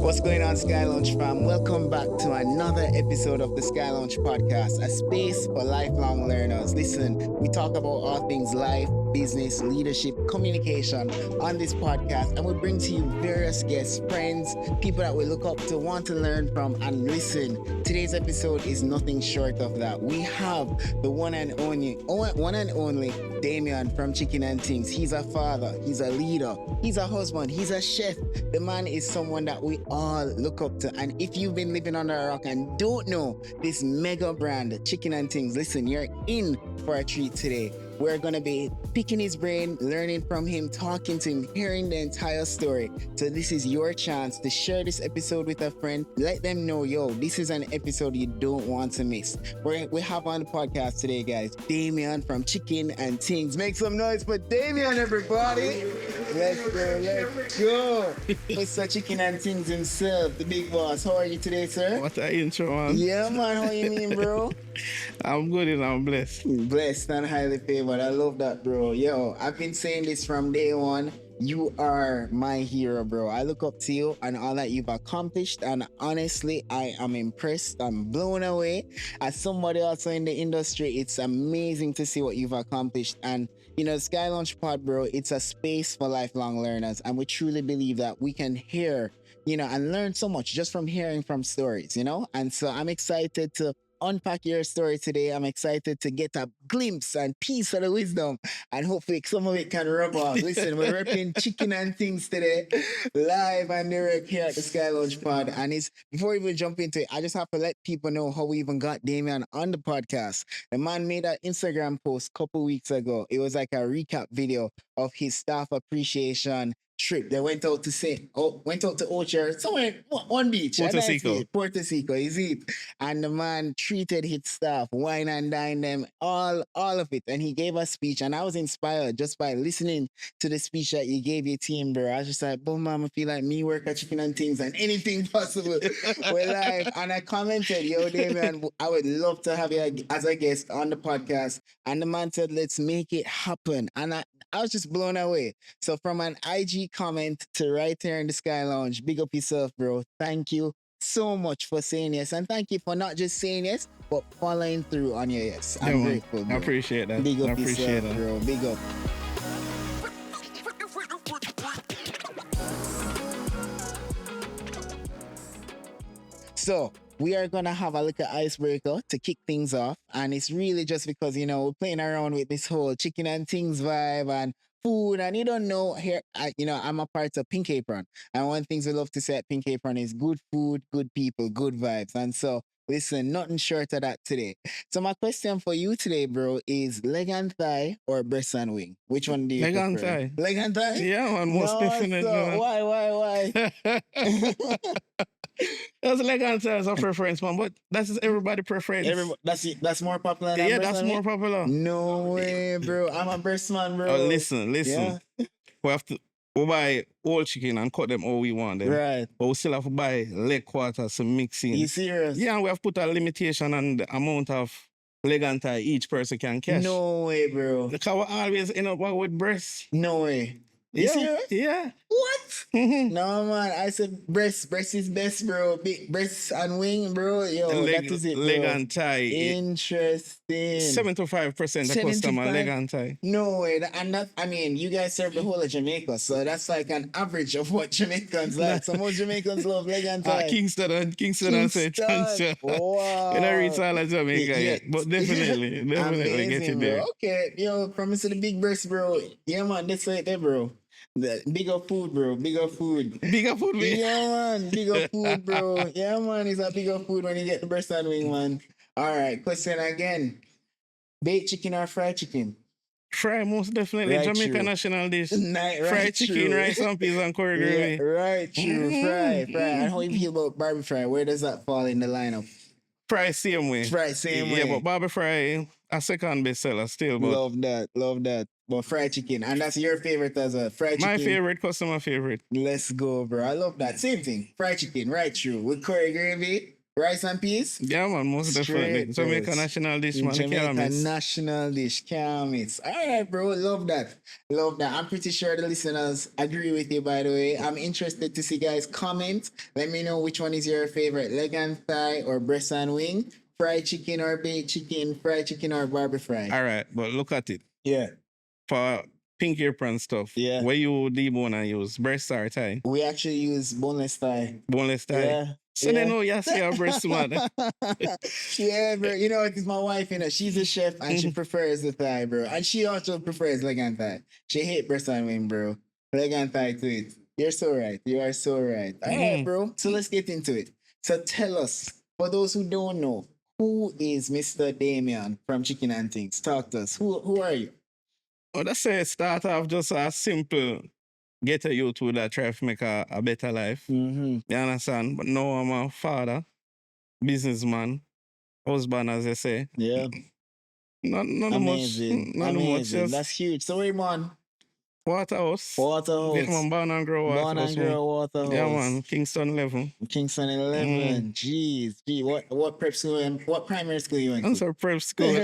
What's going on, Sky Lounge fam? Welcome back to another episode of the Sky Lounge podcast, a space for lifelong learners. Listen, we talk about all things life, business, leadership, communication on this podcast, and we bring to you various guests, friends, people that we look up to, want to learn from, and listen. Today's episode is nothing short of that. We have the one and only Damion from Chicken and Tings. He's a father, he's a leader, he's a husband, he's a chef. The man is someone that we all look up to. And if you've been living under a rock and don't know this mega brand, Chicken and Tings, listen, you're in for a treat today. We're going to be picking his brain, learning from him, talking to him, hearing the entire story. So this is your chance to share this episode with a friend. Let them know, yo, this is an episode you don't want to miss. We have on the podcast today, guys, Damion from Chicken and Tings. Make some noise for Damion, everybody. Let's go. Mr. Chicken and Tings himself, the big boss. How are you today, sir? What an intro, man. Yeah, man. How you mean, bro? I'm good and I'm blessed. Blessed and highly favored. I love that, bro. Yo, I've been saying this from day one. You are my hero, bro. I look up to you and all that you've accomplished. And honestly, I am impressed. I'm blown away. As somebody also in the industry, it's amazing to see what you've accomplished. And, you know, Sky Launch Pod, bro, it's a space for lifelong learners. And we truly believe that we can hear, you know, and learn so much just from hearing from stories, you know? And so I'm excited to unpack your story today. I'm excited to get a glimpse and piece of the wisdom, and hopefully some of it can rub off. Listen, we're repping Chicken and Things today, live and direct here at the Sky Lounge Pod. And it's before we even jump into it, I just have to let people know how we even got Damion on the podcast. The man made an Instagram post a couple weeks ago. It was like a recap video of his staff appreciation trip. They went out to Ocher, somewhere, one beach. Puerto Rico, is it? And the man treated his staff, wine and dine them, all of it. And he gave a speech, and I was inspired just by listening to the speech that you gave your team, bro. I was just like, boom, man, I feel like me work at Chicken and Things and anything possible. We're live. And I commented, yo, Damion, I would love to have you as a guest on the podcast. And the man said, let's make it happen. And I was just blown away. So from an IG comment to right here in the Sky Lounge, big up yourself, bro. Thank you so much for saying yes. And thank you for not just saying yes, but following through on your yes. I'm grateful, bro. I appreciate that. Big up yourself, bro. Big up. So we are going to have a little icebreaker to kick things off. And it's really just because, you know, we're playing around with this whole Chicken and Things vibe and food. And you don't know, here, I'm a part of Pink Apron. And one of the things we love to say at Pink Apron is good food, good people, good vibes. And so, listen, nothing short of that today. So my question for you today, bro, is leg and thigh or breast and wing? Which one do you Leg prefer? and thigh. Leg and thigh? Yeah, man, most definitely. So, why? That's leg and thigh as a preference, man. But that's everybody preference. That's more popular than Yeah, breast that's and more wing? popular. No way, bro. I'm a breast man, bro. Oh, listen. Yeah? We buy whole chicken and cut them all we want them. Right. But we still have to buy leg quarters to mix in. You serious? Yeah, and we have put a limitation on the amount of leg and thigh each person can catch. No way, bro. Because we always end up with breasts. No way. You serious? Yeah. What? No, man. I said breast. Breast is best, bro. Big breast and wing, bro. Yo, that is it, bro. Leg and thigh. Interesting. 75% of customer leg and thigh. No way. You guys serve the whole of Jamaica, so that's like an average of what Jamaicans like. So most Jamaicans love leg and thigh. Kingston and St. John's. Wow. You don't reach all of Jamaica yet, but definitely Amazing, get you there. Bro. Okay, yo, promise to the big breast, bro. Yeah, man, that's right there, bro. The bigger food, bro. Bigger food. Bigger food, man. Yeah, man. Bigger food, bro. Yeah, man. It's a bigger food when you get the breast and wing, man. All right. Question again. Baked chicken or fried chicken? Fry, most definitely. Right, Jamaica true. national dish. Right, Fried chicken, true. rice and peas and curry gravy. Yeah, right, true. Fry. And how you feel about Barbie fry? Where does that fall in the lineup? Fry same way. Fry same way. Yeah, but Barbie fry, a second bestseller still. But Love that. But fried chicken. And that's your favorite as a fried chicken? My favorite, customer favorite. Let's go, bro. I love that. Same thing. Fried chicken, right, true. With curry gravy. Rice and peas? Yeah, man, most definitely. Straight, bro. Jamaica national dish, man. You can't Jamaica miss. national dish. Can't miss. All right, bro. Love that. Love that. I'm pretty sure the listeners agree with you, by the way. I'm interested to see guys comment. Let me know which one is your favorite, leg and thigh or breast and wing, fried chicken or baked chicken, fried chicken or barbecue fry. All right, but look at it. Yeah. For pink apron stuff, Yeah. where you debone and use breast or thigh? We actually use boneless thigh. Boneless thigh. Yeah. So they know you see your breast, man. Yeah, bro. You know, it's my wife, you know, she's a chef and she prefers the thigh, bro. And she also prefers leg and thigh. She hate breast and wing, bro. Leg and thigh to it. You're so right. You are so right. All right, bro. So let's get into it. So tell us, for those who don't know, who is Mr. Damion from Chicken and Things? Talk to us. Who are you? Oh, that's say start off just a simple get a youth that try to make a better life. Mm-hmm. You understand? But now I'm a father, businessman, husband, as they say. Yeah. Not Amazing. much. Not much. Amazing. Just That's huge. So where you man? Waterhouse. Waterhouse. Yeah, man, born and grow Born Waterhouse. and grow Waterhouse. Yeah, man. Kingston 11. Kingston 11. Jeez. Gee, what prep school and what primary school you went to? That's a prep school.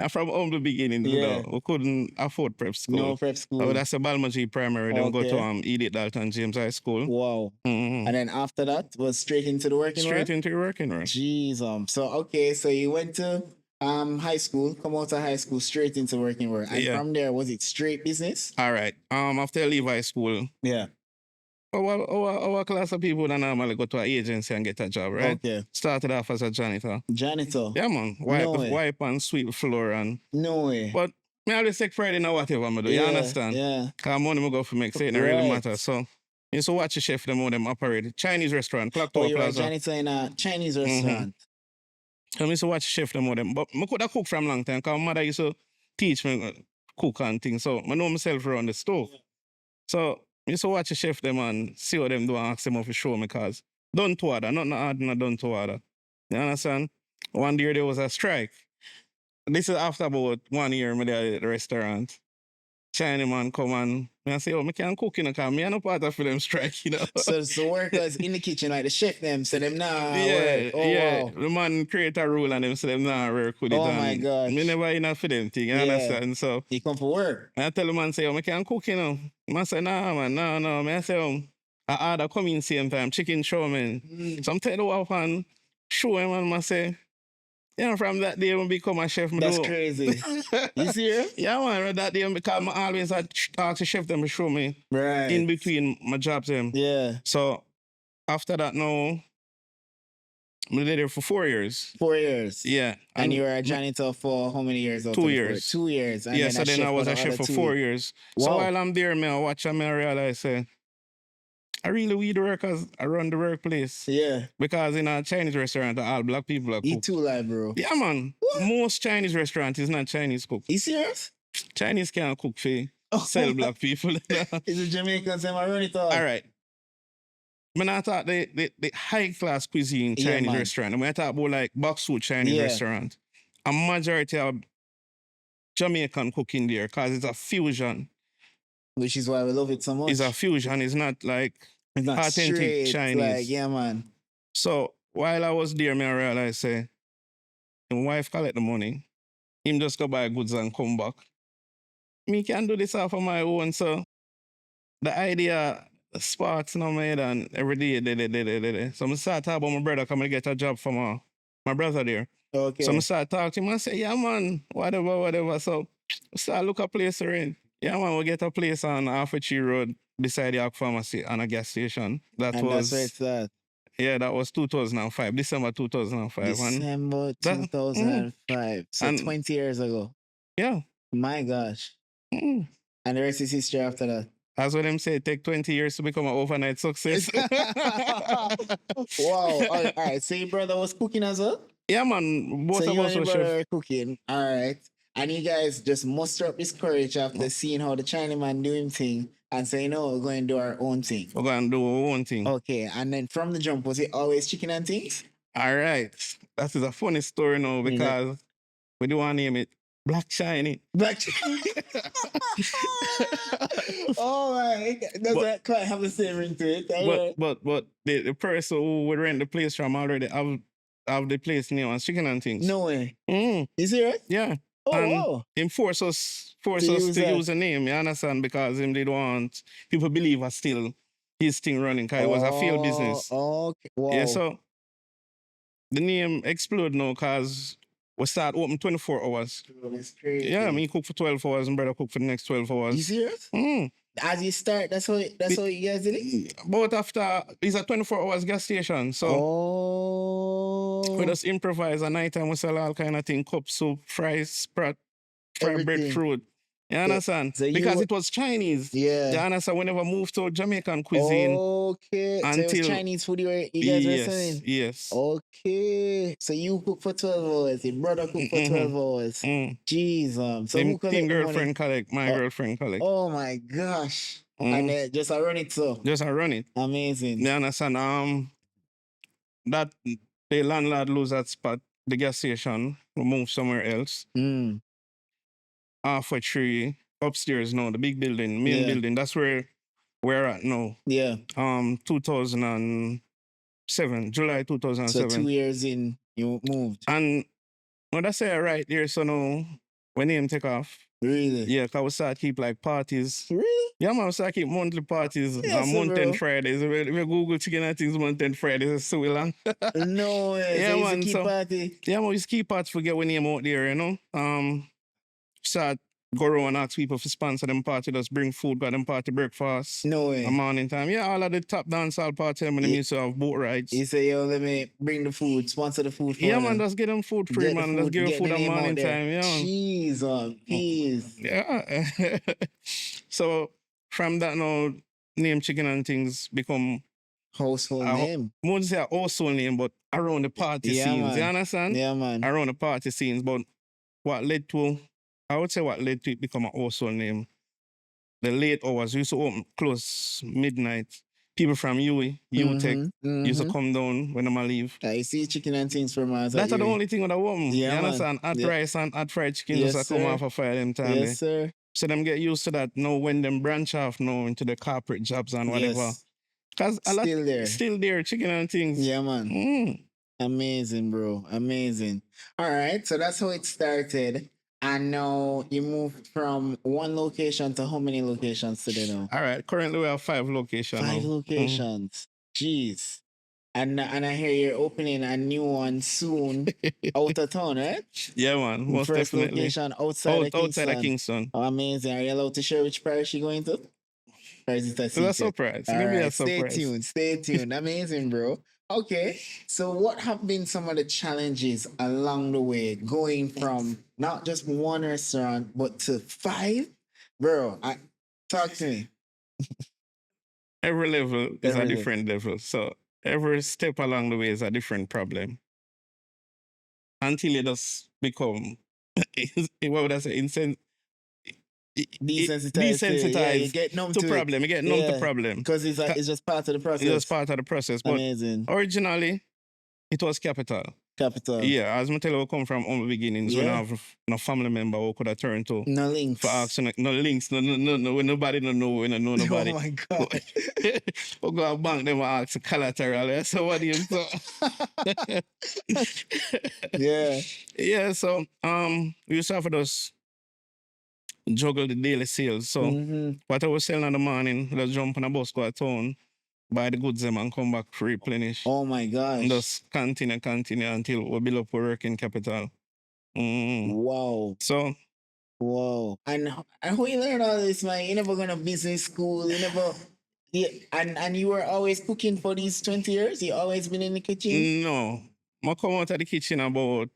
I'm from home the beginning, you know. We couldn't afford prep school. No prep school. So that's a Balmaji primary. Then go to Edith Dalton James High School. Wow. And then after that was straight into the working world? Straight into the working world. Jeez. So you went to high school, come out of high school, straight into working world. And from there, was it straight business? All right. After I leave high school. Yeah. Our class of people that normally go to an agency and get a job, right? Okay. Started off as a janitor. Janitor? Yeah, man. Wipe and sweep the floor and... No way. But I always take pride in whatever I do. You understand? Yeah. Because money I go for make, so it don't really matter. So, you so watch the chef, them how them operate. Chinese restaurant, Clock Tower You're Plaza. a janitor in a Chinese restaurant. So, I used to watch the chef, them how them. But I could have cooked from a long time because my mother used to teach me cook and things. So, I know myself around the stove. So, I used to watch the chef them and see what them do and ask them to show me because done to order, not hard, not done to order. You understand? One day there was a strike. This is after about 1 year I'm there at the restaurant. China man come and I say, oh, I can't cook, you know, because I'm not part of them strike, you know. So workers in the kitchen, like the chef them, say them nah yeah, work. Oh, wow. The man create a rule and them say them nah work with it. Oh my gosh. Me never enough for them thing, you understand? So he come for work. And I tell the man, say, oh, I can't cook, you know. Man say, nah, man, no. I say, I order come in same time, chicken show, man. So I'm telling the wife and show him and I say, yeah, from that day when I become a chef, that's crazy. You serious? Yeah, man, that day because I always had ask the chef them to show me in between my jobs them. Yeah. So after that now, I did there for 4 years. 4 years? Yeah. And you were a janitor for how many years? 2 years. 2 years. And yeah, so then I was a chef for 4 years. Wow. So while I'm there, man, I watch and I realize, I really weed the workers around the workplace. Yeah. Because in a Chinese restaurant, all black people are cook. Eat too live, bro. Yeah, man. What? Most Chinese restaurants is not Chinese cook. You serious? Chinese can't cook for sell black people. It's a Jamaican say, I run it all. All right. When I talk the high class cuisine Chinese restaurant, and when I talk about like box food Chinese restaurant, a majority of Jamaican cooking there because it's a fusion. Which is why we love it so much. It's a fusion. It's not like authentic straight, Chinese. Like, yeah, man. So while I was there, I realized, say, my wife collect the money. Him just go buy goods and come back. Me can do this off of my own. So the idea sparks in my head and every day. So I start talking about my brother coming to get a job for my brother there. Okay. So I start talking to him and say, yeah, man, whatever. So I start look a place around. Yeah, man, we get a place on Halfway Tree Road beside the Ark Pharmacy and a gas station. That's where it's at. Yeah, that was 2005, December 2005. December 2005. So 20 years ago. Yeah. My gosh. And the rest is history after that. That's what them say, it take 20 years to become an overnight success. Wow. All right. So your brother was cooking as well? Yeah, man. Both so of us were chef. Cooking. All right. And you guys just muster up this courage after seeing how the Chinaman do him thing and say, no, we're going to do our own thing. We're going to do our own thing. Okay. And then from the jump, was it always chicken and things? All right. That is a funny story now because we don't want to name it Black shiny. Black. Oh my, does But that quite have the same ring to it? Alright. but the person who would rent the place from already have the place new and chicken and things. No way. Mm, Is it right? yeah. Oh And wow. him force us To use to that. use the name, you understand? Because him did want people believe are still his thing running because it was a failed business. Okay. Wow. Yeah, so the name explode now because we start open 24 hours. That's crazy. Yeah, I mean, cook for 12 hours and brother cook for the next 12 hours. You serious? Mm. As you start, that's how you guys did it? But after, it's a 24 hours gas station, so we Oh. just improvise. At night time we sell all kind of thing, cup soup, fries, sprat, fried Everything. breadfruit. You understand? so you because were- it was Chinese. Yeah. You understand? We never moved to Jamaican cuisine. Okay. So it was until- Chinese food you guys were selling? Yes. Okay. So you cook for 12 hours, your brother cook for 12 hours. Mm. Jeez. So who Him collect the money? girlfriend collect, my Oh. girlfriend collect. Oh my gosh. Mm. And just I run it so. Just I run it. Amazing. You understand? That the landlord lose that spot, the gas station, we move somewhere else. Mm. Halfway tree upstairs now, the big building, main Yeah. building. That's where we're at now. Yeah. 2007, July So 2007. 2 years in, you moved. And when I say right there, so now when him take off, Really? yeah, cause we start keep like parties. Really? Yeah, man, we start keep monthly parties Yes, and month bro. end Fridays. We Google chicken and things month end Fridays. It's so long. No way. Yeah, So man, it's a key so- party. Yeah, man, we just keep parties forget when name out there, you know. Start go around and ask people for sponsor them party, just bring food, got them party breakfast. No way. A morning time. Yeah, all of the top dancehall party when they Yeah. used to have boat rides. You say, yo, let me bring the food, sponsor the food for Yeah, them. man, just get them food free, Get the man. Just give them get food the at name out morning there. time, yeah. Man. Jeez, peas. Yeah. So from that now, name chicken and things become Household I ho- name. I won't say a household name, but around the party Yeah, scenes. man. You understand? Yeah, man. Around the party scenes. But what led to it become a household name. The late hours, we used to open close midnight. People from UTech used to come down when I'm leave. You see chicken and things from us. That's the only thing with a woman. Yeah, you man. understand? Hot Yeah. rice and hot fried chicken Yes, just come sir. off a fire them time. there. Yes, sir. So them get used to that now when them branch off now into the corporate jobs and whatever. Yes. Because a lot Still there. chicken and things. Yeah, man. Mm. Amazing, bro. Amazing. All right. So that's how it started. And now you moved from one location to how many locations today now? All right. Currently we have 5 locations. 5 now. locations. Jeez. And I hear you're opening a new one soon out of town, right? Yeah, man. Most First definitely. location outside of Kingston. Outside of Kingston. Oh, amazing. Are you allowed to share which parish you're going to? Or is it a It's a secret? surprise. It's All gonna be a right, surprise. Stay tuned. Amazing, bro. Okay, so what have been some of the challenges along the way going from not just one restaurant but to 5? Bro, talk to me. Every level is Every a level. different level. So every step along the way is a different problem. Until you just become, what would I say, Desensitized. Yeah, you get numb to to problem. You get numb to Yeah. problem. because it's just part of the process. It's just part of the process. But Amazing. originally, it was capital. Capital. Yeah, as I tell you, we come from humble beginnings. We Yeah. don't have no family member who could have turned to No links. for asking, no links, no, when nobody don't know, we don't know nobody. Oh my God. We go and bank them and ask for collateral. Yeah? So what do you so? Yeah. Yeah, so we used to have to just juggle the daily sales. So Mhm. what I was selling in the morning, just jump on a bus, go to town, buy the goods them and come back replenish. Oh my gosh. And just continue until we build up our working capital. Wow. So Wow. And how you learn all this, man? You never gone to business school. You never. Yeah. And you were always cooking for these 20 years. You always been in the kitchen. no, I come out of the kitchen about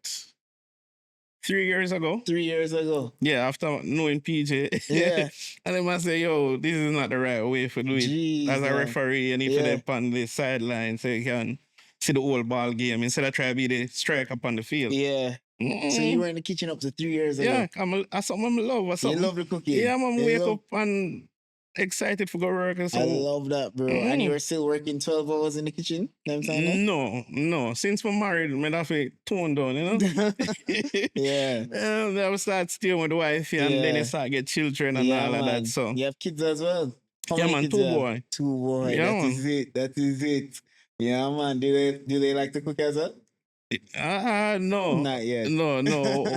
3 years ago. 3 years ago. Yeah, after knowing PJ. Yeah. And then I say, yo, this is not the right way for do it. Jeez, As a man. referee, you need Yeah. to be up on the sideline so you can see the whole ball game instead of try to be the striker up on the field. Yeah. So you were in the kitchen up to 3 years ago. Yeah, that's something I love. Or You something. love the cooking. Yeah, I'm You wake love- up and excited for go work. And I so love that, bro. And you're still working 12 hours in the kitchen? Them time now? no. Since we're married, me have to tone down, you know. Yeah. I will start staying with the wife and then Yeah. I start get children and Yeah, all of that. man. So You have kids as well. How yeah, many man, kids you two have? boy. 2 boy. Yeah, That man. is it. That is it. Yeah, man. Do they like to cook as well? No, Not yet. no.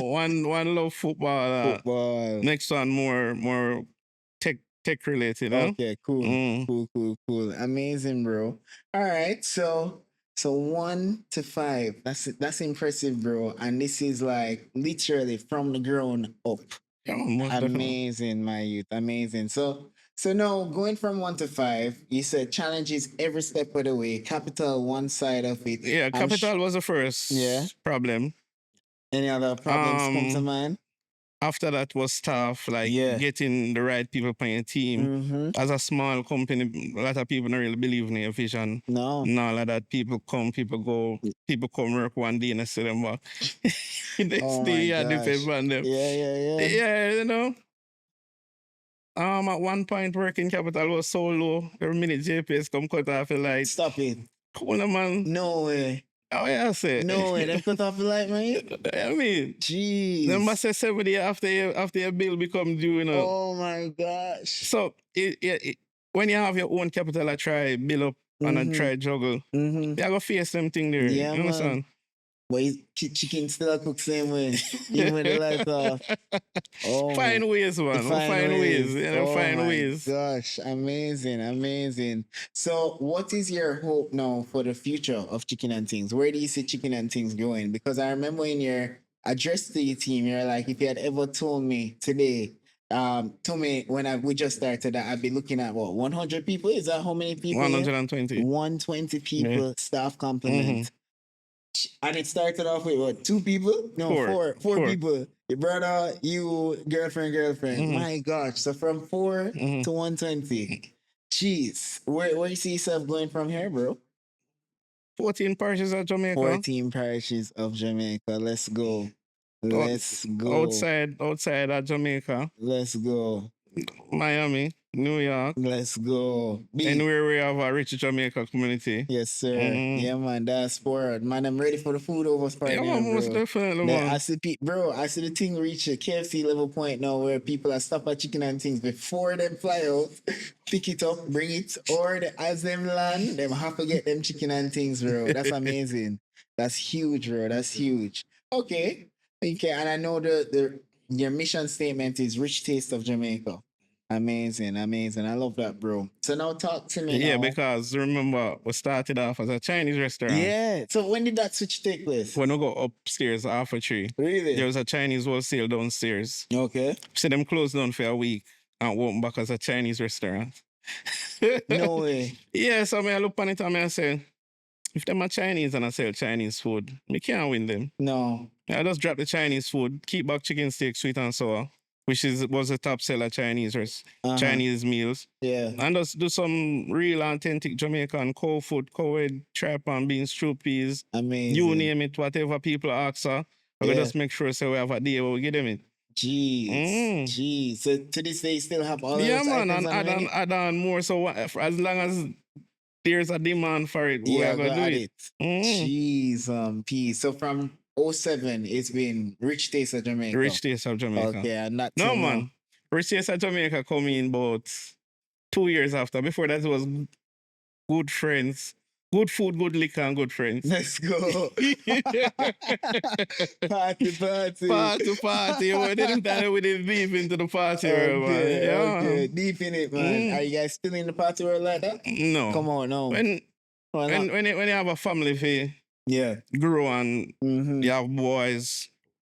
One love football. Football. Next one more tech related. Huh? Okay, cool. Mm. Cool. Amazing, bro. All right. So 1 to 5. That's impressive, bro. And this is like literally from the ground up. Yeah, man, most definitely. Amazing, my youth. Amazing. So now going from 1 to 5, you said challenges every step of the way. Capital one side of it. Yeah, capital was the first problem. Any other problems come to mind? After that was staff, like Yeah. getting the right people on your team. Mm-hmm. As a small company, a lot of people don't really believe in your vision. No. And all of that. People come, people go. People come work one day and I see them back. Next Oh day, my yeah, gosh. depend on them. Yeah. Yeah, you know. At one point, working capital was so low. Every minute JPS come cut off the light. Stop it. Come on, man. No way. Oh, yeah, I say. No way. Them cut off the light, man. I mean, Jeez. them must say 70 after your bill become due, you know. Oh my gosh. So when you have your own capital, I try build up and I try juggle. Mm-hmm. You gotta face them thing there. Yeah, you understand? man. But chicken still cook same way, even with the lights off. Oh, find ways, man. Find ways. You know, find ways. Gosh, amazing. So, what is your hope now for the future of Chicken and Things? Where do you see Chicken and Things going? Because I remember in your address to your team, you're like, if you had ever told me today, told me when we just started that I'd be looking at what 100 people. Is that how many people? 120. 120 people, staff complement. And it started off with what, 2 people? No, four people. Your brother, you, girlfriend. My gosh. So from 4 to 120. Jeez. Where you see yourself going from here, bro? 14 parishes of Jamaica. 14 parishes of Jamaica. Let's go. Let's go. Outside of Jamaica. Let's go. Miami, New York. Let's go. And where we have a rich Jamaica community. Yes, sir. Yeah, man, that's sport. Man, I'm ready for the food over sport. Yeah, man, most definitely, man. I see the thing reach a KFC level point now where people are stop at Chicken and Things before them fly out, pick it up, bring it, or as them land, them have to get them Chicken and Things, bro. That's amazing. That's huge, bro. That's huge. Okay, and I know your mission statement is rich taste of Jamaica. Amazing. I love that, bro. So now talk to me. Yeah, because remember, we started off as a Chinese restaurant. Yeah. So when did that switch take place? When we go upstairs, half a tree. Really? There was a Chinese wholesale downstairs. Okay. So them closed down for a week and opened back as a Chinese restaurant. No way. Yeah, so I look on it and I say, if them are Chinese and I sell Chinese food, me can't win them. No. I just drop the Chinese food, keep back chicken steak, sweet and sour, which was the top seller Chinese meals. Yeah. And just do some real authentic Jamaican cow food, cowhead, trap and beans, stew peas. Amazing. You name it, whatever people ask her. We just make sure so we have a day where we give them it. Jeez. So to this day, you still have all yeah, those man, items and add on more. So as long as there's a demand for it, we are going to do it. Jeez, peace. So from 07, it's been Rich Taste of Jamaica. Rich Taste of Jamaica. Okay, and not no, man. Rich Taste of Jamaica come in about 2 years after. Before that, it was Good Friends. Good food, good liquor, and good friends. Let's go. Party. We didn't tell we did deep into the party world, man. Yeah. Okay, deep in it, man. Are you guys still in the party world like that? No. Come on, no. When you have a family for grow and you have boys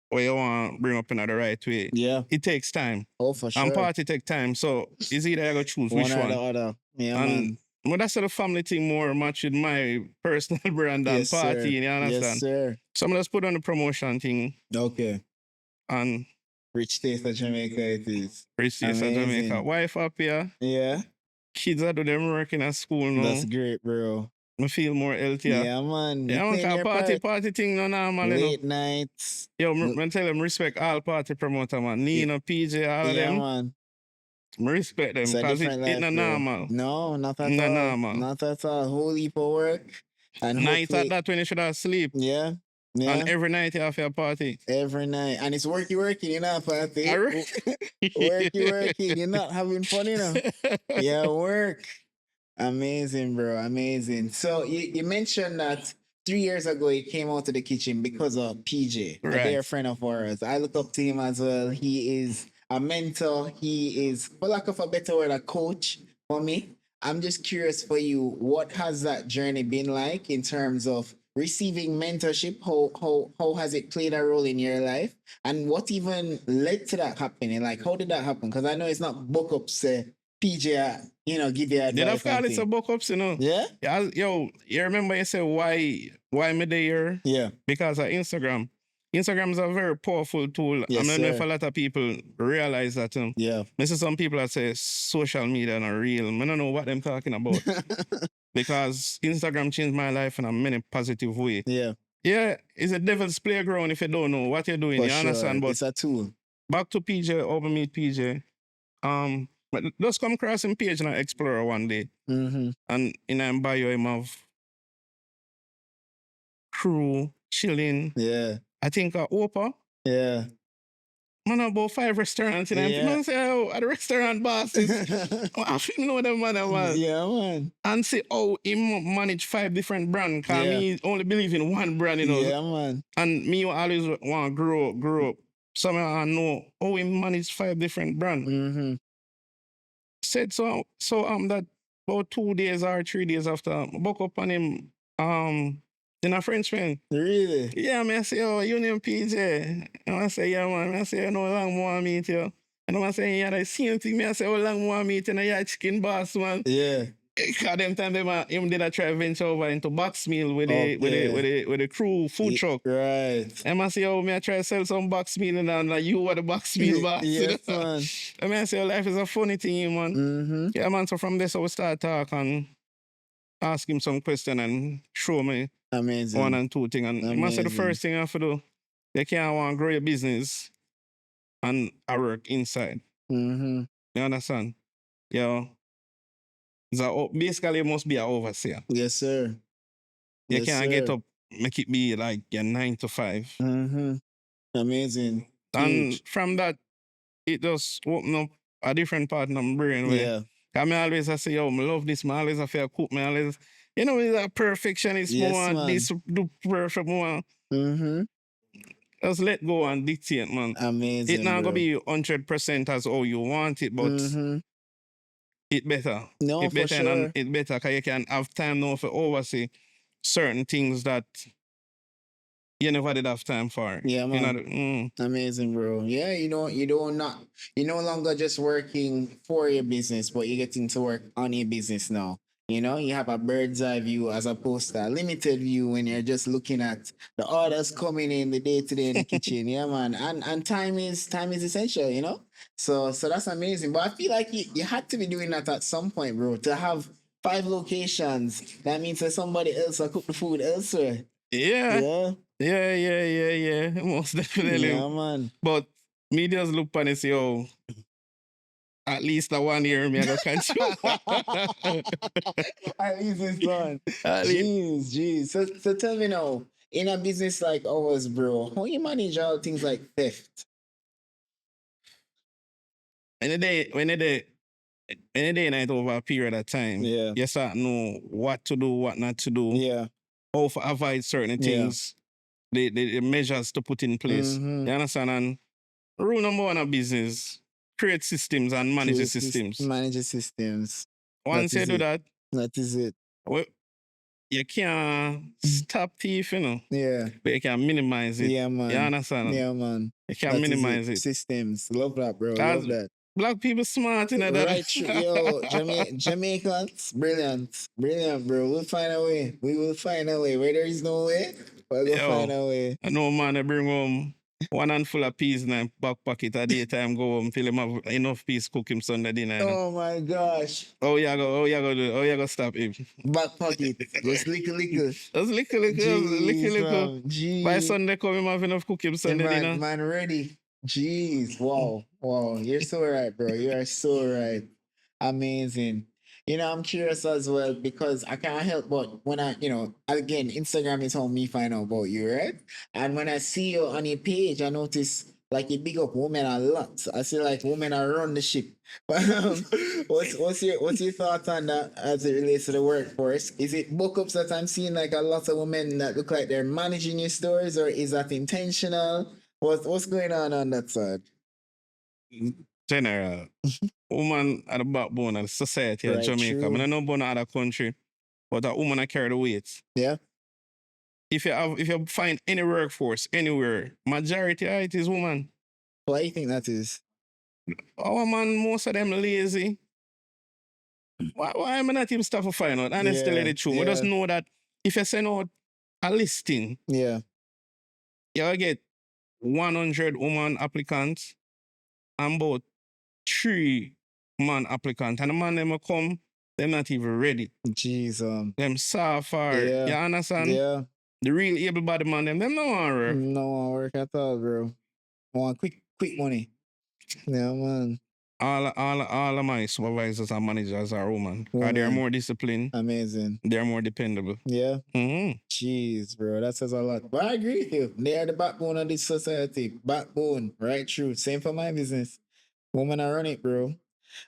or you want to bring up in the right way, it takes time. Oh, for sure. And party take time. So it's either you got to choose which one. One or the other. Yeah, man. But that's the family thing more match with my personal brand than party, you understand? Yes, sir. So I'm just put on the promotion thing. Okay. And Rich Taste of Jamaica it is. Rich Taste of Jamaica. Wife up here. Yeah. Kids are doing them working at school now. That's great, bro. I feel more healthier. Yeah, man. Yeah, man, party thing no normal. Late nights. Yo, I tell them respect all party promoter, man. Nino, PJ, all of them. Yeah, man. I respect them It's a because different it life, not bro. normal. No, not at Not all. normal. Not at all. Whole heap of work. And Night at hopefully, that when you should have sleep. yeah, And yeah, every night you have your party. every night. And it's working, you know, party. Alright. Working. You're not having fun, you know. Yeah, work. Amazing, bro. Amazing. So you mentioned that 3 years ago he came out to the kitchen because of PJ, a dear Right. friend of ours. I look up to him as well. He is a mentor. He is, for lack of a better word, a coach for me. I'm just curious for you, what has that journey been like in terms of receiving mentorship? How has it played a role in your life? And what even led to that happening? Like, how did that happen? Because I know it's not book up, say, PJ, give you Did advice. I call it a book ups, Yeah? Yeah, yo, you remember you said why me there? Yeah. Because of Instagram. Instagram is a very powerful tool. Yes, I don't know if sir. a lot of people realize that. Yeah. I see some people that say social media not real. I don't know what them talking about. Because Instagram changed my life in a many positive way. Yeah. Yeah, it's a devil's playground if you don't know what you're doing. For You sure. understand? But It's a tool. back to PJ, over meet PJ. But just come across him page and Explorer one day. Mm-hmm. And in a bio him have crew, chilling. Yeah. I think Opa. Yeah. Man about 5 restaurants and Yeah. man say, oh, at the restaurant bosses. I feel know them man. Yeah, man. And say, oh, he manage 5 different brands. Cause Yeah. me only believe in one brand, Yeah, man. And me always want to grow up. Somehow I know, oh, he manage 5 different brands. Mm-hmm. Said so that about 2 days or 3 days after, I woke up on him in a French friend. Really? Yeah, man, I say, oh, you name PJ. And I say, yeah, man. I say, you know, how long more meet you. And I say, yeah, the same thing. Me, I say, how long more meet you? And I chicken boss, man. Yeah. Because them time him did a try venture over into box meal with the crew food truck. Right. And I say, oh, me I try to sell some box meal and like you are the box meal boss. Yes, man. And I say, oh, life is a funny thing, man. Mm-hmm. Yeah, man. So from this, I will start talk and ask him some question and show me Amazing. 1 and 2 things. And I say the first thing I have to do, you can't want to grow your business and I work inside. Mm-hmm. You understand? Yeah. So basically, it must be an overseer. Yes, sir. You Yes, can't sir. get up, make it be like your 9 to 5. Mm-hmm. Amazing. And Huge. from that, it just open up a different part of my brain. Where, Yeah. Cause me always I say, yo, I love this, man. Always I feel cook, man. Always, it's a perfectionist. Yes, More man. this do perfect more. Mm-hmm. Just let go and dictate, man. Amazing. It not bro. gonna be 100% as how you want it, but Mm-hmm. it better. No, It for better sure. and it better because you can have time now for oversee certain things that you never did have time for. Yeah, You know, man. Amazing, bro. Yeah, you're no longer just working for your business, but you're getting to work on your business now. You have a bird's eye view as opposed to a limited view when you're just looking at the orders coming in the day to day in the kitchen. Yeah, man. And time is essential. So that's amazing. But I feel like you had to be doing that at some point, bro. To have 5 locations, that means that somebody else will cook the food elsewhere. yeah. Yeah. Yeah. Most definitely. Yeah, man. But me just look and say, oh, at least a 1 year me I go continue. At least it's done. At least- Jeez. So tell me now, in a business like ours, bro, how you manage all things like theft? When the day night over a period of time, Yeah. you start to know what to do, what not to do, Yeah. how to avoid certain Yeah. things, the measures to put in place. Mhm. You understand? And rule number 1 of business, create systems and manage the systems. Manage the systems. Once That you is do it. that, That is it. well, you can't stop thief, Yeah. but you can minimize it. Yeah, man. You understand? Yeah, man. You can That is minimize it. Systems. Love that, bro. As- Love that. Black people smart, that. Right, yo, Jamaicans, brilliant, bro. We'll find a way. We will find a way. Where there is no way, we'll Yo. find a way. I know, man, I bring home 1 handful of peas in a back pocket at daytime, go home, till him have enough peas cook him Sunday dinner. Oh my gosh. Oh, you go stop him. Back pocket. Just little. Just lickle. Jeez. By Sunday come him have enough cook him Sunday dinner. Man ready. Jeez, wow. You're so right, bro. You are so right. Amazing. I'm curious as well because I can't help but when again, Instagram is how me find out about you, right? And when I see you on your page, I notice like you big up women a lot. I see like women are run the ship. But what's your thoughts on that as it relates to the workforce? Is it book ups that I'm seeing like a lot of women that look like they're managing your stores, or is that intentional? What's going on that side? General, woman at the backbone of the society of Right, Jamaica. I true. don't know about no other country, but a woman I carry the weight. Yeah. If you find any workforce anywhere, majority of it is woman. Why do you think that is? Our man, most of them lazy. Why am I not even stuff to find out? And it's still the truth. We just know that if you send out a listing, Yeah. you'll get 100 woman applicants and about 3 man applicants. And the man them will come, they're not even ready. Jeez. Them soft or, Yeah. you understand? Yeah. The real able body man, them no want work. No one work at all, bro. Want quick money. Yeah, man. All of my supervisors and managers are women. They're Women. more disciplined. Amazing. They're more dependable. Yeah. Mm-hmm. Jeez, bro. That says a lot. But I agree with you. They are the backbone of this society. Backbone. Right? True. Same for my business. Women are on it, bro.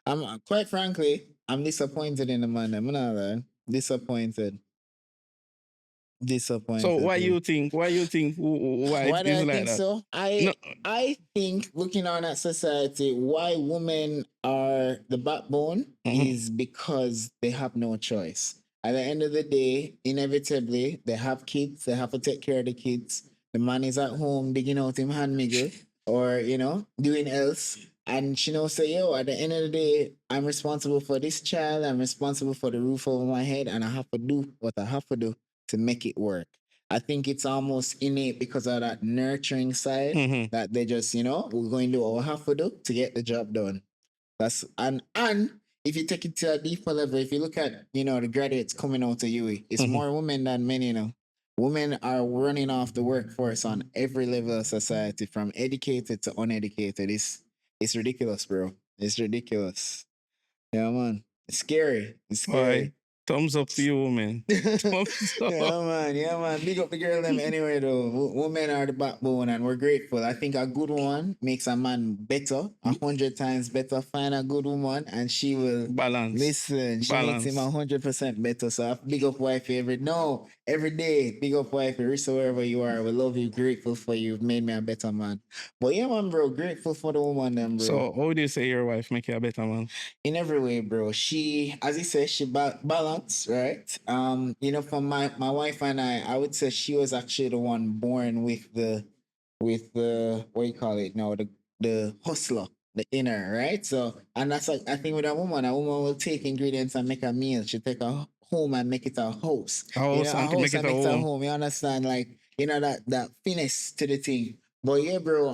I'm quite frankly, I'm disappointed in the man. I'm not lying. Disappointed. Disappointed. So why bro. you think why Why it do is I like think that? so? No. I think looking on at society, why women are the backbone is because they have no choice. At the end of the day, inevitably, they have kids, they have to take care of the kids. The man is at home digging out him hand miggle or, doing else. And she knows say, yo, at the end of the day, I'm responsible for this child, I'm responsible for the roof over my head, and I have to do what I have to do to make it work. I think it's almost innate because of that nurturing side that they just, we're going to do what we have to do to get the job done. That's and if you take it to a deeper level, if you look at, the graduates coming out of UE, it's more women than men. Women are running off the workforce on every level of society, from educated to uneducated. It's ridiculous, bro. It's ridiculous. Yeah, man. It's scary. It's scary. Why? Thumbs up to you, man. Thumbs up. Yeah, man. Big up the girl them anyway, though. Women are the backbone, and we're grateful. I think a good one makes a man better, 100 times better. Find a good woman, and she will balance. Listen, she makes him 100% better. So big up wifey every day. Big up wifey, Risa, wherever you are. We love you. Grateful for you. You've made me a better man. But yeah, man, bro. Grateful for the woman, then, bro. So how do you say your wife make you a better man? In every way, bro. She, as you said, she balance, right? For my wife and I would say she was actually the one born with the what you call it now, the hustler, the inner, right? So, and that's like I think with a woman will take ingredients and make a meal. She take a home and make it a house. A house and make it a home. You understand, like that finesse to the thing. But yeah, bro.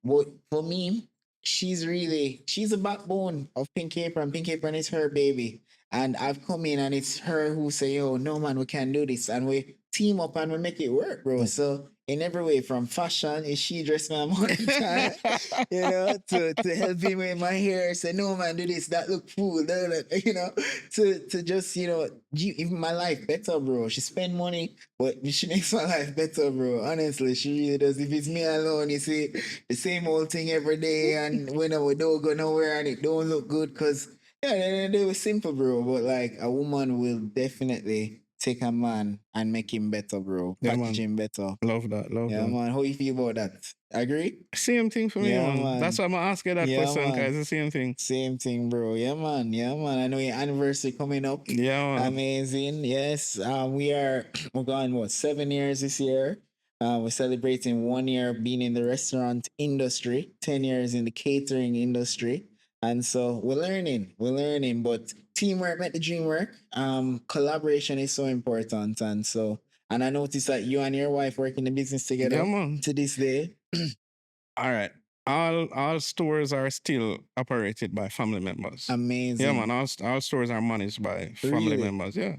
But for me, she's a backbone of Pink Apron. Pink Apron is her baby. And I've come in and it's her who say, yo, no man, we can do this. And we team up and we make it work, bro. So in every way, from fashion, is she dress me all the time, to help me with my hair, say, no man, do this, that look cool, to just, even my life better, bro. She spend money, but she makes my life better, bro. Honestly, she really does. If it's me alone, you see the same old thing every day, and when we don't go nowhere and it don't look good, because they were simple, bro. But like a woman will definitely take a man and make him better, bro. Yeah, Package him better. Love that. Yeah, man. How you feel about that? Agree? Same thing for me, Yeah, man. man. That's why I'm gonna ask you that question, man. guys. The same thing. Same thing, bro. Yeah, man. Yeah, man. I know your anniversary coming up. Yeah, man. Amazing. Yes. we're going 7 years this year. We're celebrating 1 year being in the restaurant industry, 10 years in the catering industry. And so we're learning, but teamwork make the dream work. Collaboration is so important. And I noticed that you and your wife work in the business together to this day. All right. All stores are still operated by family members. Amazing. Yeah, man. All stores are managed by family members. Yeah.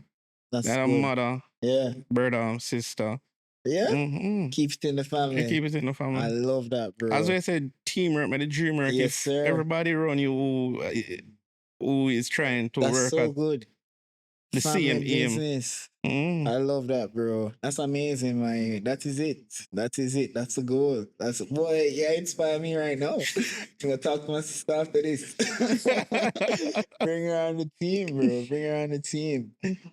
That's They're good. Mother, brother, sister. Yeah. Keep it in the family. Keep it in the family. I love that, bro. As I said, teamwork, make the dream work. Yes, If sir. everybody around you who is trying to That's work so at good. the Family same aim. business. Mm. I love that, bro. That's amazing, man. That is it. That is it. That's the goal. That's boy. Yeah, inspire me right now. I'm gonna talk to my sister after this. Bring her on the team, bro. Bring her on the team.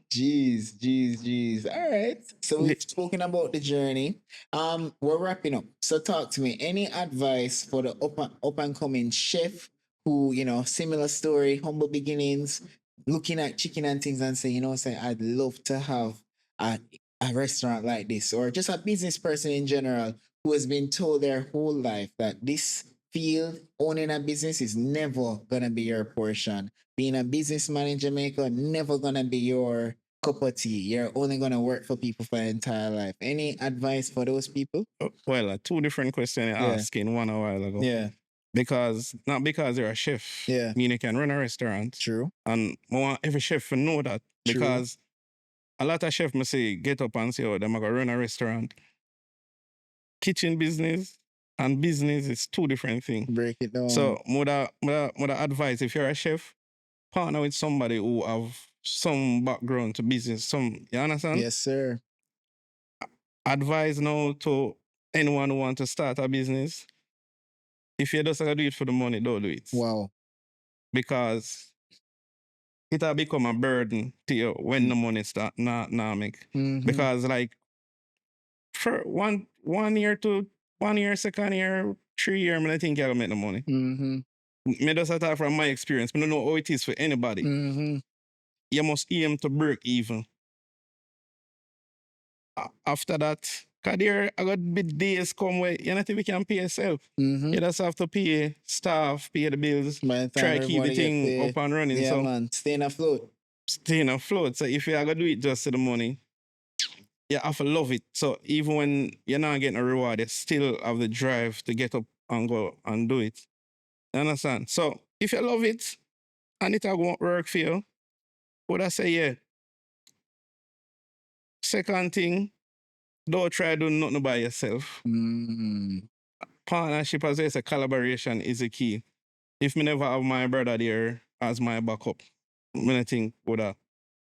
Jeez, jeez, jeez. All right. So we've spoken about the journey. We're wrapping up. So talk to me. Any advice for the up and coming chef who, similar story, humble beginnings, looking at chicken and things and say, say I'd love to have a, a restaurant like this, or just a business person in general who has been told their whole life that this field, owning a business, is never gonna be your portion. Being a businessman in Jamaica, never gonna be your cup of tea. You're only gonna work for people for your entire life. Any advice for those people? Well, two different questions I asked in one a while ago. Yeah. Not because you're a chef, Yeah. mean you can run a restaurant. True. And I want every chef to know that. True. Because a lot of chefs must say, get up and say, oh, they're going to run a restaurant. Kitchen business and business is two different things. Break it down. So, would advise, if you're a chef, partner with somebody who have some background to business. You understand? Yes, sir. Advise now to anyone who want to start a business. If you just do it for the money, don't do it. Wow. Because it'll become a burden to you when the money start not make. Mhm. Because like for one year to 1 year, 2nd year, 3 year, I think you'll make the money. Mm-hmm. Me just talk from my experience. I don't know how it is for anybody. Mm-hmm. You must aim to break even. After that, because there I got big days come where you not even can pay yourself. Mm-hmm. You just have to pay staff, pay the bills, try to keep the thing up and running. Yeah, so man. Staying afloat. Staying afloat. So if you're gonna do it just to the money, you have to love it. So even when you're not getting a reward, you still have the drive to get up and go and do it. You understand? So if you love it and it won't work for you, would I say yeah? Second thing, don't try to do nothing by yourself. Partnership, as I say, collaboration is the key. If me never have my brother there as my backup, I think would have.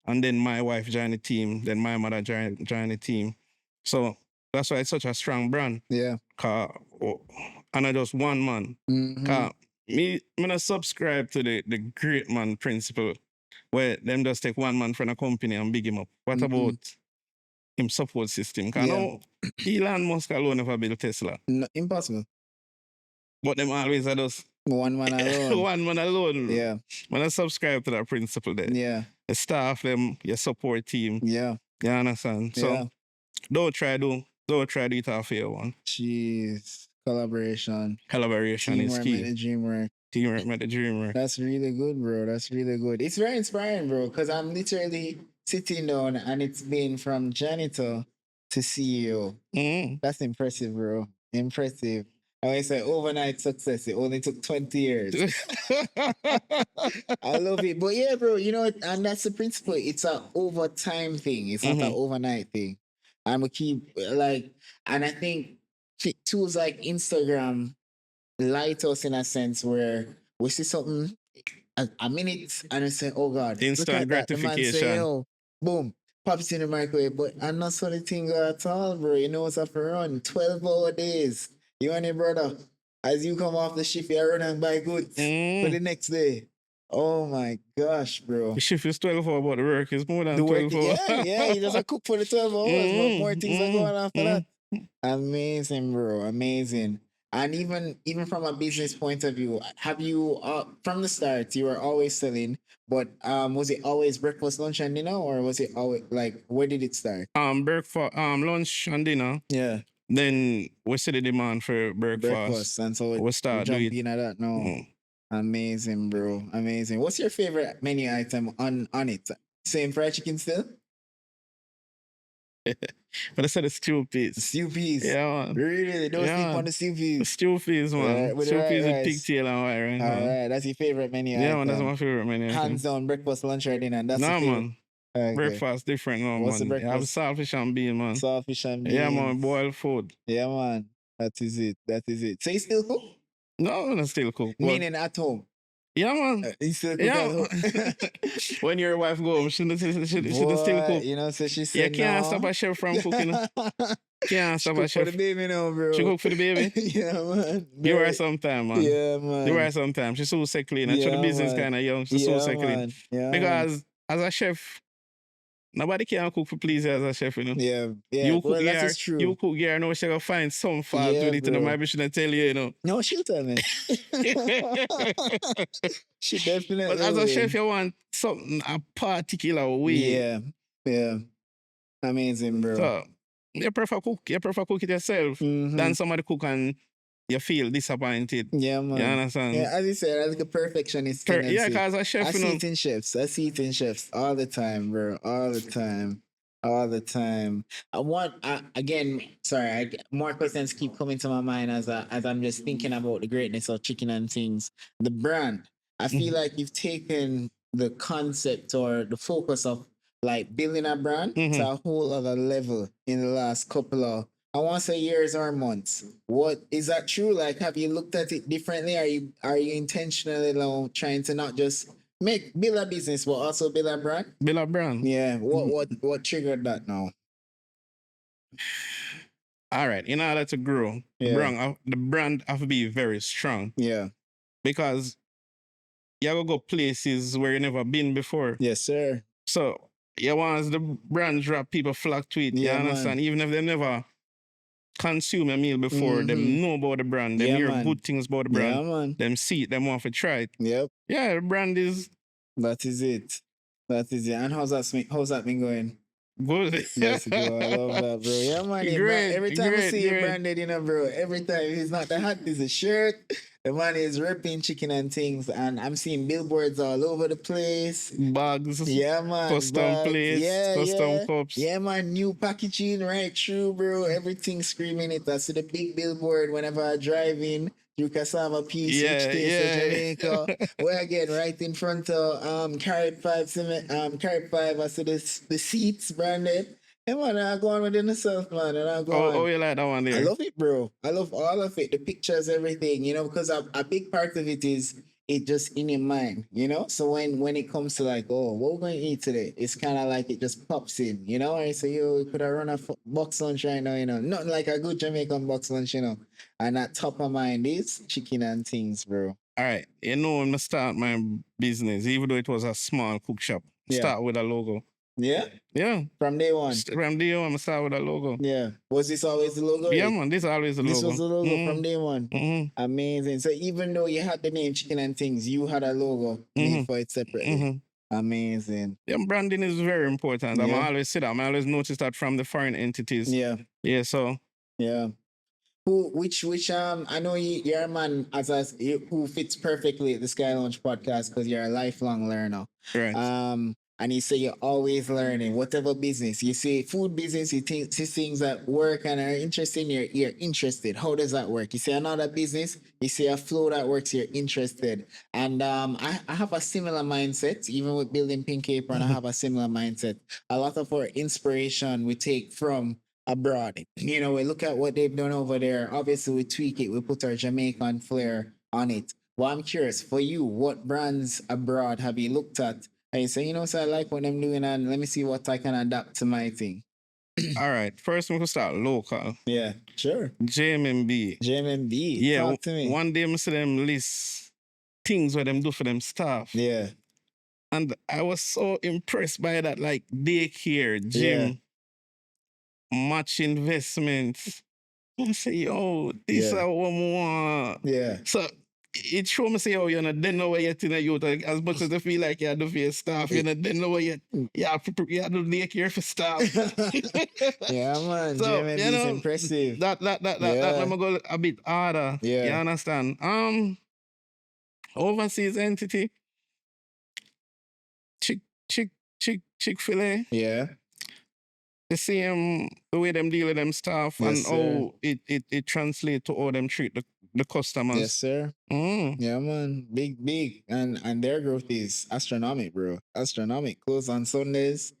And then my wife join the team, then my mother join the team. So that's why it's such a strong brand. Yeah. And I just one man. Mm-hmm. Me not subscribe to the great man principle, where them just take one man from a company and big him up. What about him support system? Because now Elon Musk alone never built Tesla. No, impossible. But them always are just one man alone. one man alone. Yeah. When I subscribe to that principle there. Yeah. The staff, them, your support team. Yeah. You understand? So don't try to it off your one. Jeez. Collaboration is key. Teamwork make the dream work. Teamwork make the dream work. That's really good, bro. That's really good. It's very inspiring, bro, because I'm literally sitting down and it's been from janitor to CEO. That's impressive, bro. Impressive. I always say overnight success. It only took 20 years. I love it. But yeah, bro, and that's the principle. It's an overtime thing. It's not an overnight thing. And we keep and I think tools like Instagram light us in a sense where we see something a minute and I say, oh God, instant gratification. The man say, oh, boom, pops in the microwave. But I'm not so the thing at all, bro. You know what's up for run? 12-hour days. You and your brother, as you come off the shift, you run and buy goods for the next day. Oh my gosh, bro. The shift is 12 hours, but the work is more than 12 hours. Yeah, you just cook for the 12 hours, but more things are going after that. Amazing, bro. Amazing. And even from a business point of view, have you from the start you were always selling, but was it always breakfast, lunch, and dinner, or was it always where did it start? Breakfast, lunch and dinner. Yeah. Then we see the demand for breakfast. And so we start doing it. That now. Amazing, bro. Amazing. What's your favorite menu item on it? Same fried chicken still? But I said the stew peas. Stew peas. Yeah, man. Really? Don't sleep on the stew peas. The stew peas, man. Stew peas with pigtail and white rice. Alright, that's your favorite menu item. Yeah, man, that's my favorite menu. Hands down, breakfast, lunch, or dinner. That's man. Okay. Breakfast different, no, What's man. The breakfast? You have saltfish and bean, man. Saltfish and beans. Yeah, man, boiled food. Yeah, man. That is it. So you still cook? No, I still cook. But Meaning at home. yeah, man. You still cook Yeah. at home. When your wife go home, she still Boy, cook. you know, so she You said can't no. stop a chef from cooking. Can't She stop a cook for the chef. baby now, She bro. cook for the baby. Yeah, man. You are Very- sometime, man. Yeah, You are man. sometime. She's so clean. And so the Yeah, business man. kind of young. She's so Yeah, clean. man. Yeah, man. Because as a chef, nobody can cook for pleasure as a chef, you know. Yeah, yeah. You cook Well, that here, is true. you cook here, no, she gonna find some fault Yeah, with it, you know. bro. Maybe she not tell you, you know. No, she'll tell me. She definitely But as a chef, will. you want something a particular way. Yeah, yeah. Amazing, bro. So you prefer cook. You prefer cook it yourself than somebody cook and you feel disappointed. Yeah, man. You understand? Yeah, as you said, I like a perfectionist tendency. Yeah, because as a chef, I you see know. it in chefs. I see it in chefs all the time, bro. All the time. All the time. I want again. Sorry, more questions keep coming to my mind as I'm just thinking about the greatness of Chicken and Things. The brand. I feel like you've taken the concept or the focus of like building a brand to a whole other level in the last couple of, I want to say, years or months. What is that true? Like, have you looked at it differently? Are you intentionally trying to not just build a business but also build a brand? Build a brand. Yeah. What triggered that now? All right. In order to grow, the brand have to be very strong. Yeah. Because you gotta go places where you never been before. Yes, sir. So you want the brand drop, people flock to it. Yeah, you understand? man. Even if they never consume a meal before, them know about the brand, them hear good things about the brand, Yeah, man. them see it, them want to try it. Yep. Yeah, the brand is That is it. That is it. And how's that been going? good. Let's go. I love that, bro. Yeah, man. Great, Every time I great, see you great. branded, you know, bro. Every time it's not the hat, it's a shirt. The man is ripping Chicken and Things, and I'm seeing billboards all over the place. Bags, Yeah, man. custom bags. plates, Yeah, custom yeah. cups. Yeah, man. New packaging right through, bro. Everything screaming it. I see the big billboard whenever I drive in through Cassava Peace, Yeah, which takes yeah. Jamaica. We're again right in front of Carrot 5 Carrot 5. I see the seats branded. Yeah, man, I go on within myself, man, and I go on. Oh, you like that one there? I love it, bro. I love all of it. The pictures, everything, you know, because a big part of it is it just in your mind, you know? So when it comes to like, oh, what we're going to eat today, it's kind of like it just pops in, you know? And so you could have run a box lunch right now, you know? Nothing like a good Jamaican box lunch, you know? And that top of mind is Chicken and Things, bro. All right. You know, when I start my business, even though it was a small cook shop, start with a logo. Yeah? Yeah. From day one? From day one, I start with a logo. Yeah. Was this always the logo? Yeah, man. This is always the logo. This was the logo from day one? Amazing. So even though you had the name Chicken and Things, you had a logo made for it separately. Amazing. Yeah, branding is very important. I'm always say that. I always notice that from the foreign entities. Yeah. Yeah, so. Yeah. Which I know you're a man who fits perfectly at the Sky Launch podcast because you're a lifelong learner. Right. And you say you're always learning, whatever business. You say food business, you see things that work and are interesting, you're interested. How does that work? You say another business, you see a flow that works, you're interested. And I have a similar mindset, even with building Pink Apron, I have a similar mindset. A lot of our inspiration we take from abroad. You know, we look at what they've done over there. Obviously, we tweak it, we put our Jamaican flair on it. Well, I'm curious, for you, what brands abroad have you looked at? And you say, you know, so I like what I'm doing, and let me see what I can adapt to my thing. All right. First, we can start local. Yeah, sure. JMB. JMB. Yeah. Talk to me. One day, I see them list things what them do for them staff. Yeah. And I was so impressed by that, like daycare, gym, much investments. I say, yo, this is what we want. Yeah. So it show me say, oh, you know, they know where you're in a youth. As much as they feel like you do for your staff, you know, they know where you do daycare for staff. Yeah, man. So, JMB you know, is impressive. That let me go a bit harder. Yeah. You understand? Overseas entity. Chick-fil-A. Yeah. The same the way them deal with them staff and how it translates to how them treat the customers. Yes, sir. Yeah, man. Big. And their growth is astronomical, bro. Astronomical. Close on Sundays.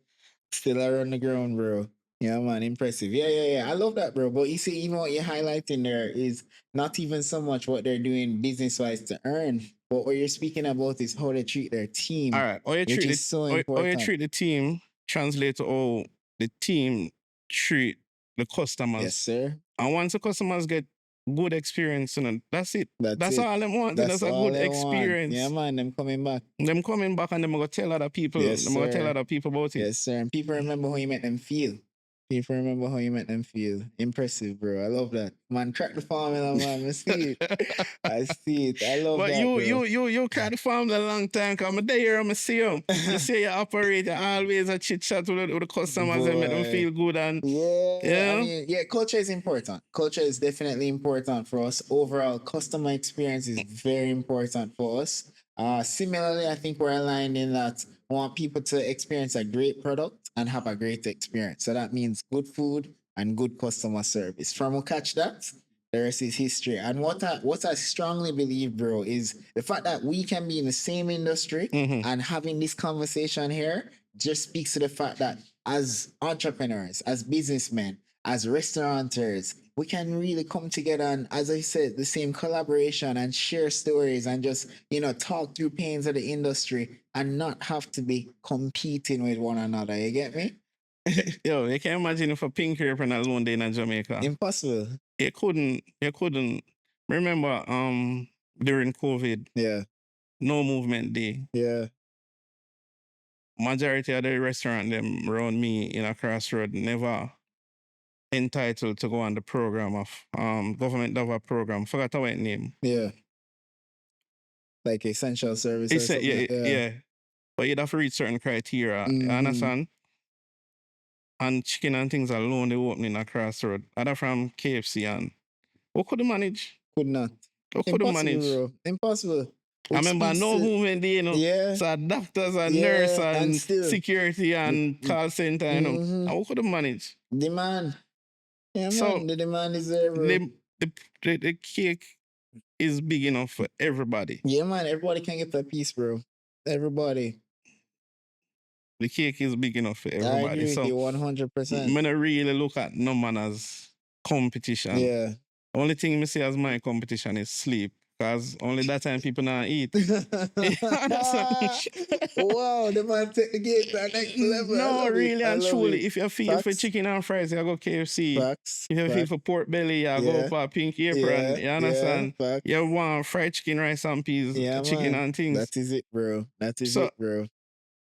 Still around the ground, bro. Yeah, man, impressive. Yeah. I love that, bro. But you see, even what you're highlighting there is not even so much what they're doing business wise to earn, but what you're speaking about is how they treat their All team, right, which is so how you important. treat the team translate to how the team treat the Yes, customers. sir. And once the customers get good experience, that's it. That's That's it. all them want. That's That's a all good they want. experience. Yeah, man, them coming back. Them coming back and them gonna tell other people. Yes, them gonna tell sir. other people about it. Yes, sir. And people remember how you make them feel. People remember how you make them feel. Impressive, bro. I love that. Man, crack the formula, man. I see it. I see it. I love But that, bro. you cried the farm a long time. Cause I'm there, I'm see you. You see you operate. You always a chit chat with the customers and make them Boy. feel good. And Yeah, I mean, yeah, culture is important. Culture is definitely important for us. Overall, customer experience is very important for us. Similarly, I think we're aligned in that we want people to experience a great product and have a great experience. So that means good food and good customer service. From we catch that, the rest is history. And what I strongly believe, bro, is the fact that we can be in the same industry and having this conversation here just speaks to the fact that as entrepreneurs, as businessmen, as restaurateurs, we can really come together and, as I said, the same collaboration and share stories and just, talk through pains of the industry and not have to be competing with one another. You get me? yo, you can imagine if a pink apron alone day in Jamaica. Impossible. You couldn't remember during COVID, Yeah. no movement day. Yeah. Majority of the restaurant them around me in a crossroad never entitled to go on the program of government have a program. Forgot how it name. Yeah. Like essential service or something. Yeah. But you'd have to reach certain criteria. You understand? And chicken and things alone they opening across the road. Other from KFC and what could you manage? Could not. What could you manage? Bro. Impossible. I remember no movement there, Yeah. So doctors and Yeah, nurse and, and still. security and call center, And what could you manage? Demand. Yeah, So, man. The demand is there, bro. The cake is big enough for everybody. Yeah, man. Everybody can get that piece, bro. Everybody. The cake is big enough for I everybody. agree So with you 100%. I'm not really look at no man as competition. Yeah. Only thing me see as my competition is sleep. Because only that time people not eat. Wow, the man take the game to the next level. No, really and truly. If you feel for chicken and fries, you go KFC. Facts. If you feel for pork belly, you go for pink apron. You understand? You want fried chicken, rice and peas, chicken and things. That is it, bro. That is it, bro.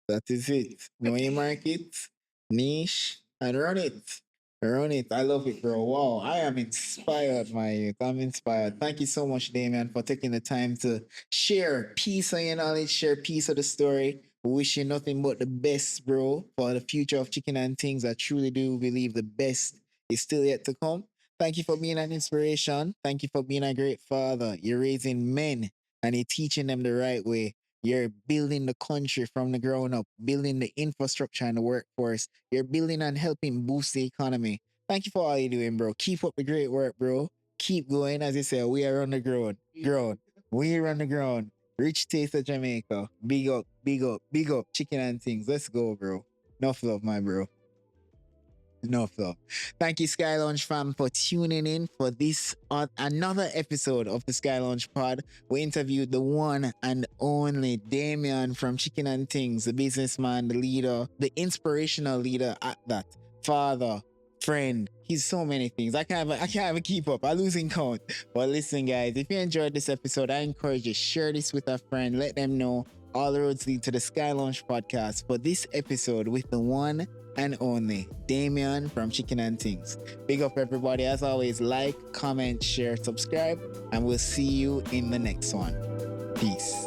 That is it. Know your market, niche, and run it. Run it. I love it, bro. Wow. I am inspired, my youth. I'm inspired. Thank you so much, Damian, for taking the time to share piece of your knowledge, share piece of the story. We wish you nothing but the best, bro, for the future of Chicken and Things. I truly do believe the best is still yet to come. Thank you for being an inspiration. Thank you for being a great father. You're raising men and you're teaching them the right way. You're building the country from the ground up, building the infrastructure and the workforce. You're building and helping boost the economy. Thank you for all you're doing, bro. Keep up the great work, bro. Keep going. As you say, we are on the ground. We're on the ground. Rich taste of Jamaica. Big up, big up, big up. Chicken and Things. Let's go, bro. Enough love, my bro. Enough love. Thank you, Sky Lounge fam, for tuning in for this another episode of the Sky Lounge Pod. We interviewed the one and only Damion from Chicken and Things, the businessman, the leader, the inspirational leader at that. Father, friend. He's so many things. I can't even keep up. I'm losing count. But listen, guys, if you enjoyed this episode, I encourage you to share this with a friend. Let them know all the roads lead to the Sky Lounge podcast for this episode with the one and only Damion from Chicken and Things. Big up everybody. As always, like, comment, share, subscribe, and we'll see you in the next one. Peace.